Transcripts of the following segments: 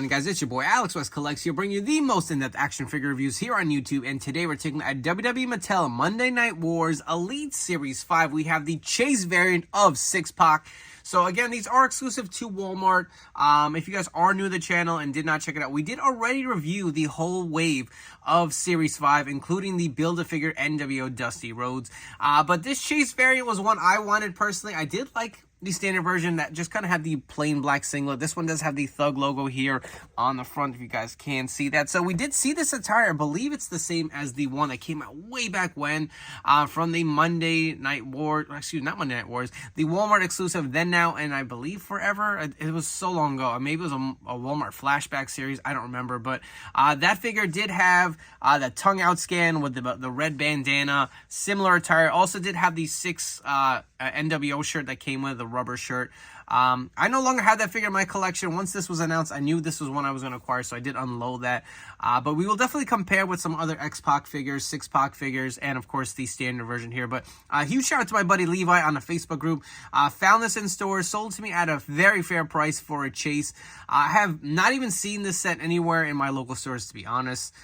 on, guys? It's your boy Alex West Collects here, bringing you the most in-depth action figure reviews here on YouTube. And today we're taking at WWE Mattel Monday Night Wars Elite Series 5. We have the Chase variant of Syxx. So again, these are exclusive to Walmart. If you guys are new to the channel and did not check it out, we did already review the whole wave of Series 5, including the Build-A-Figure NWO Dusty Rhodes. But this Chase variant was one I wanted personally. I did like the standard version that just kind of had the plain black singlet. This one does have the Thug logo here on the front, if you guys can see that. So we did see this attire. I believe it's the same as the one that came out way back when from the Monday Night Wars. Excuse me, not Monday Night Wars. The Walmart exclusive Then, Now, and I believe Forever. It was so long ago. Maybe it was a Walmart flashback series. I don't remember. But that figure did have the tongue out scan with the red bandana. Similar attire. Also did have the Syxx NWO shirt that came with the rubber shirt. I no longer have that figure in my collection. Once this was announced, I knew this was one I was going to acquire, so I did unload that. But we will definitely compare with some other X-Pac figures, Syxx figures, and of course the standard version here. But huge shout out to my buddy Levi on the Facebook group. Found this in stores, sold to me at a very fair price for a Chase. I have not even seen this set anywhere in my local stores, to be honest.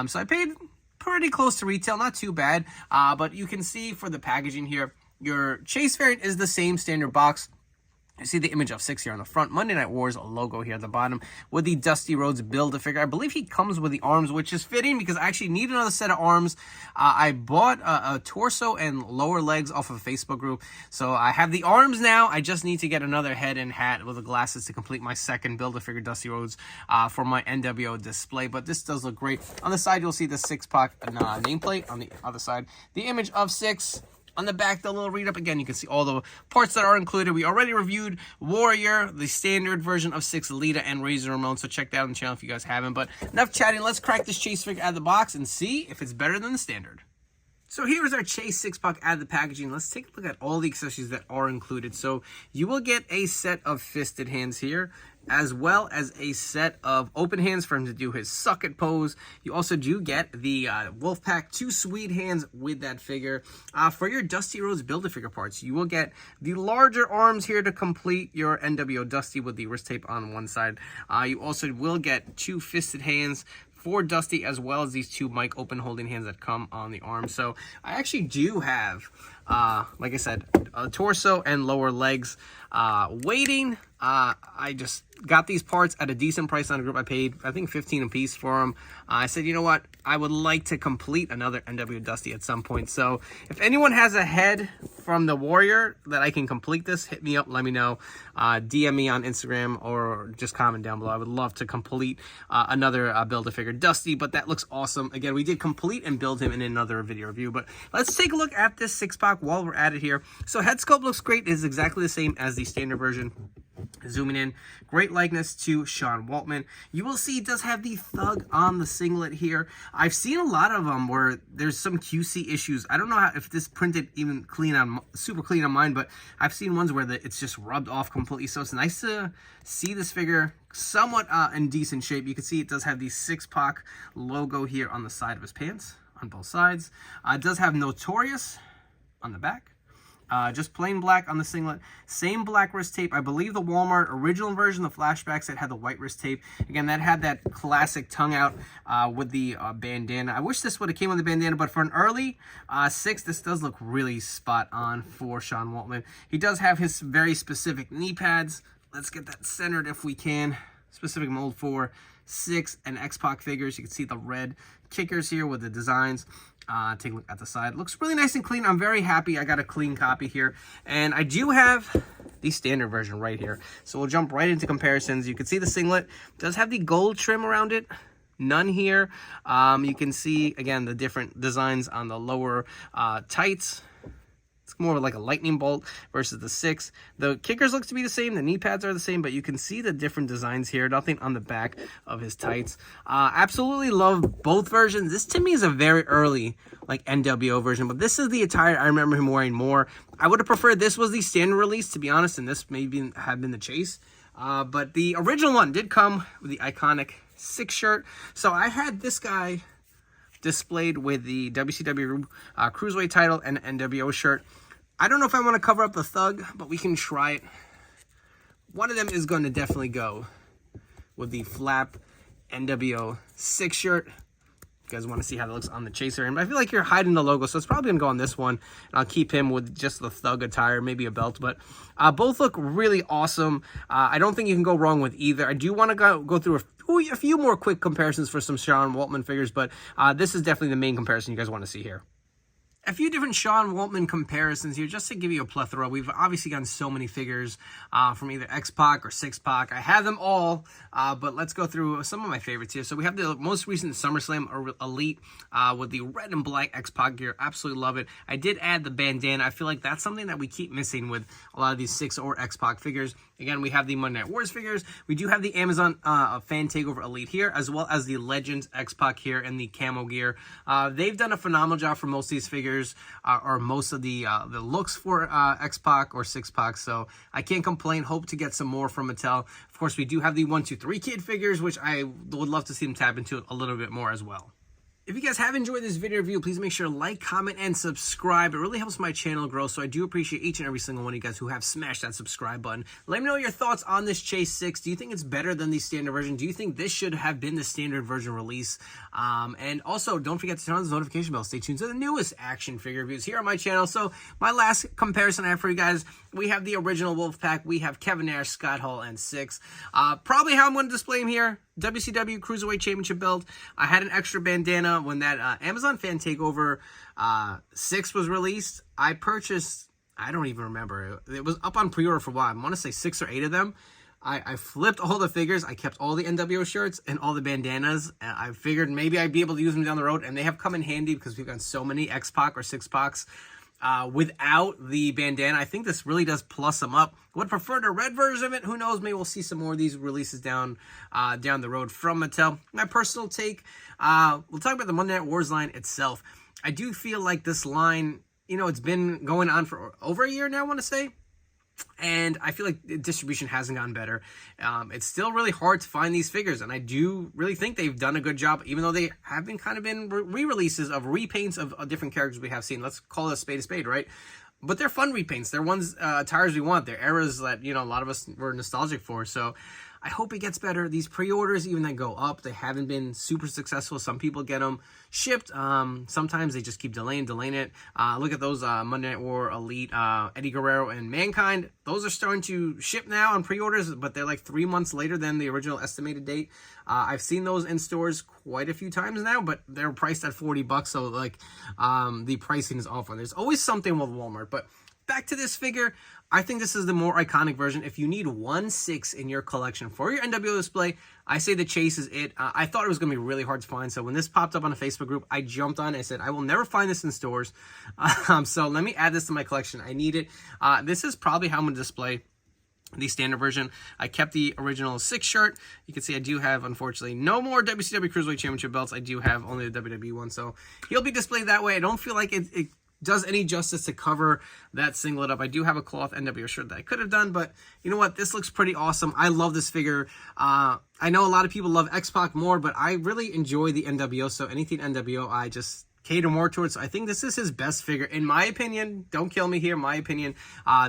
So I paid pretty close to retail, not too bad. But you can see for the packaging here, your Chase variant is the same standard box. You see the image of Syxx here on the front. Monday Night Wars logo here at the bottom with the Dusty Rhodes Build-A-Figure. I believe he comes with the arms, which is fitting because I actually need another set of arms. I bought a torso and lower legs off of a Facebook group. So I have the arms now. I just need to get another head and hat with the glasses to complete my second Build-A-Figure Dusty Rhodes for my NWO display. But this does look great. On the side, you'll see the Syxx nameplate. On the other side, the image of Syxx. On the back, the little read-up, again, you can see all the parts that are included. We already reviewed Warrior, the standard version of Syxx, Lita, and Razor Ramon, so check that out on the channel if you guys haven't. But enough chatting. Let's crack this Chase figure out of the box and see if it's better than the standard. So here's our Chase Syxx out of the packaging. Let's take a look at all the accessories that are included. So you will get a set of fisted hands here, as well as a set of open hands for him to do his suck it pose. You also do get the Wolfpack 2 Swede hands with that figure. For your Dusty Rhodes Build-A-Figure parts, you will get the larger arms here to complete your NWO Dusty with the wrist tape on one side. You also will get 2 fisted hands for Dusty, as well as these 2 mic open holding hands that come on the arm. So I actually do have, like I said, a torso and lower legs waiting. I just got these parts at a decent price on a group. I paid, I think, $15 a piece for them. I said, you know what? I would like to complete another NWO Dusty at some point. So if anyone has a head from the Warrior that I can complete this, hit me up, let me know. DM me on Instagram or just comment down below. I would love to complete another Build-A-Figure Dusty, but that looks awesome. Again, we did complete and build him in another video review, but let's take a look at this Syxx while we're at it here. So head sculpt looks great. It is exactly the same as the standard version. Zooming in, great likeness to Shawn Waltman. You will see it does have the Thug on the singlet here. I've seen a lot of them where there's some QC issues. I don't know if this printed even clean on, super clean on mine, but I've seen ones where it's just rubbed off completely. So it's nice to see this figure somewhat in decent shape. You can see it does have the Syxx logo here on the side of his pants, on both sides. It does have Notorious on the back. Just plain black on the singlet. Same black wrist tape. I believe the Walmart original version, the flashback set, had the white wrist tape. Again, that had that classic tongue out with the bandana. I wish this would have came with the bandana, but for an early Syxx, this does look really spot on for Shawn Waltman. He does have his very specific knee pads. Let's get that centered if we can. Specific mold for Syxx and X-Pac figures. You can see the red kickers here with the designs. Take a look at the side. Looks really nice and clean. I'm very happy I got a clean copy here. And I do have the standard version right here. So we'll jump right into comparisons. You can see the singlet does have the gold trim around it. None here. You can see, again, the different designs on the lower tights. It's more like a lightning bolt versus the Syxx. The kickers look to be the same. The knee pads are the same, but you can see the different designs here. Nothing on the back of his tights. Absolutely love both versions. This to me is a very early like NWO version, but this is the attire I remember him wearing more. I would have preferred this was the standard release, to be honest, and this maybe have been the Chase. But the original one did come with the iconic Syxx shirt. So I had this guy displayed with the WCW Cruiserweight title and NWO shirt. I don't know if I want to cover up the Thug, but we can try it. One of them is going to definitely go with the flap NWO Syxx shirt. You guys want to see how that looks on the chaser, and I feel like you're hiding the logo, so it's probably gonna go on this one, and I'll keep him with just the thug attire, maybe a belt, but both look really awesome. I don't think you can go wrong with either. I do want to go through a few more quick comparisons for some Shawn Waltman figures, but this is definitely the main comparison you guys want to see here. A few different Shawn Waltman comparisons here, just to give you a plethora. We've obviously gotten so many figures from either X-Pac or Syxx-Pac. I have them all, but let's go through some of my favorites here. So we have the most recent SummerSlam Elite with the red and black X-Pac gear. Absolutely love it. I did add the bandana. I feel like that's something that we keep missing with a lot of these Syxx or X-Pac figures. Again, we have the Monday Night Wars figures. We do have the Amazon Fan Takeover Elite here, as well as the Legends X-Pac here and the camo gear. They've done a phenomenal job for most of these figures. Or most of the looks for X-Pac or Syxx-Pac, so I can't complain. Hope to get some more from Mattel. Of course, we do have the 1, 2, 3 kid figures, which I would love to see them tap into a little bit more as well. If you guys have enjoyed this video review, please make sure to like, comment, and subscribe. It really helps my channel grow, so I do appreciate each and every single one of you guys who have smashed that subscribe button. Let me know your thoughts on this Chase Syxx. Do you think it's better than the standard version? Do you think this should have been the standard version release? And also, don't forget to turn on the notification bell. Stay tuned to the newest action figure reviews here on my channel. So, my last comparison I have for you guys, we have the original Wolfpack. We have Kevin Nash, Scott Hall, and Syxx. Probably how I'm going to display him here. WCW Cruiserweight Championship belt. I had an extra bandana when that Amazon Fan Takeover Syxx was released. I purchased, I don't even remember. It was up on pre-order for a while. I want to say 6 or 8 of them. I flipped all the figures. I kept all the NWO shirts and all the bandanas. I figured maybe I'd be able to use them down the road, and they have come in handy because we've got so many X-Pac or Syxx-Pacs. Without the bandana, I think this really does plus them up. Would prefer the red version of it. Who knows? Maybe we'll see some more of these releases down the road from Mattel. My personal take, we'll talk about the Monday Night Wars line itself. I do feel like this line, you know, it's been going on for over a year now, I want to say. And I feel like distribution hasn't gotten better. It's still really hard to find these figures, and I do really think they've done a good job, even though they have been kind of been re-releases of repaints of different characters we have seen. Let's call it a spade, right? But they're fun repaints. They're ones, attires we want. They're eras that, you know, a lot of us were nostalgic for. So I hope it gets better. These pre-orders, even that go up, they haven't been super successful. Some people get them shipped. Sometimes they just keep delaying it. Look at those Monday Night War Elite, Eddie Guerrero and Mankind. Those are starting to ship now on pre-orders, but they're like 3 months later than the original estimated date. I've seen those in stores quite a few times now, but they're priced at $40, so like the pricing is off on. There's always something with Walmart, but back to this figure, I think this is the more iconic version. If you need one Syxx in your collection for your NWO display, I say the Chase is it. I thought it was going to be really hard to find, so when this popped up on a Facebook group, I jumped on it. I said, I will never find this in stores, so let me add this to my collection. I need it. This is probably how I'm going to display the standard version. I kept the original Syxx shirt. You can see I do have, unfortunately, no more WCW Cruiserweight Championship belts. I do have only the WWE one, so he'll be displayed that way. I don't feel like it does any justice to cover that singlet up. I do have a cloth NWO shirt that I could have done, but you know what? This looks pretty awesome. I love this figure. I know a lot of people love X-Pac more, but I really enjoy the NWO, so anything NWO, I just cater more towards. So I think this is his best figure, in my opinion. Don't kill me here, my opinion.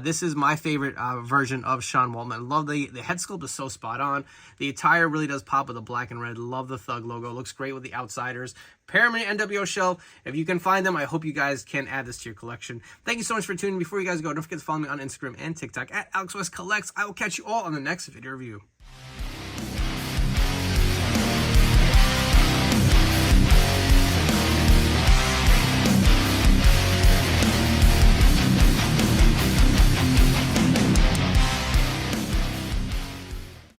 This is my favorite version of Shawn Waltman. I love the head sculpt is so spot on. The attire really does pop with the black and red. Love the Thug logo. Looks great with the outsiders. Permanent NWO shelf. If you can find them, I hope you guys can add this to your collection. Thank you so much for tuning in. Before you guys go, don't forget to follow me on Instagram and TikTok at AlexWestCollects. I will catch you all on the next video review.